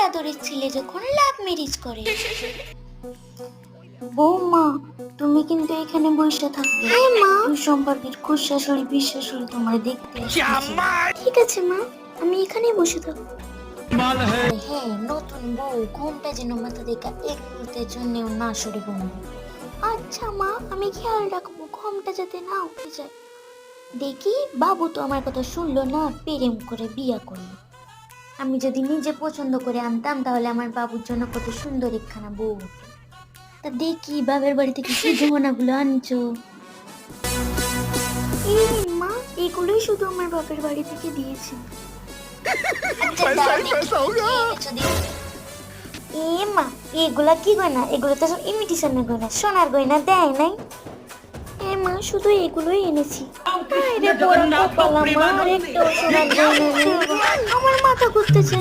আদরের ছেলে যখন লাভ ম্যারেজ করে। বৌমা, তুমি কিন্তু এখানে বসে থাকবে। হ্যাঁ মা। দুই সম্পর্কের খুশ শাশুড়ি বিশ শাশুড়ি তোমার দেখতে এসেছে। ঠিক আছে মা, আমি এখানেই বসে থাকবো। হ্যাঁ, নতুন বউ ঘুমটা যেন মাথা থেকে এক মুহূর্তের জন্যও না সরে বৌমা। আচ্ছা মা, আমি খেয়াল রাখবো ঘুমটা যাতে না উঠে যায়। দেখি, বাবু তো আমার কথা শুনলো না, প্রেম করে বিয়া করলো। আমি যদি নিজে পছন্দ করে আনতাম তাহলে আমার বাবুর জন্য কত সুন্দর একখানা বউ হতো। তা দেখি বাবার বাড়ি থেকে কি গহনাগুলো আনছো। এই নিন মা, এগুলোই শুধু আমার বাপের বাড়ি থেকে দিয়েছে। আচ্ছা, দাও দেখি, কি এনেছো দেখি। এ মা, এগুলা কি গয়না? এগুলো তো সব ইমিটেশনের গয়না, সোনার গয়না দেয় নাই। হ্যাঁ মা, শুধু এগুলোই এনেছি। আরে বড় কপাল আমার, একটাও সোনার গয়না নেই। আমার মাথা ঘুরতেছে।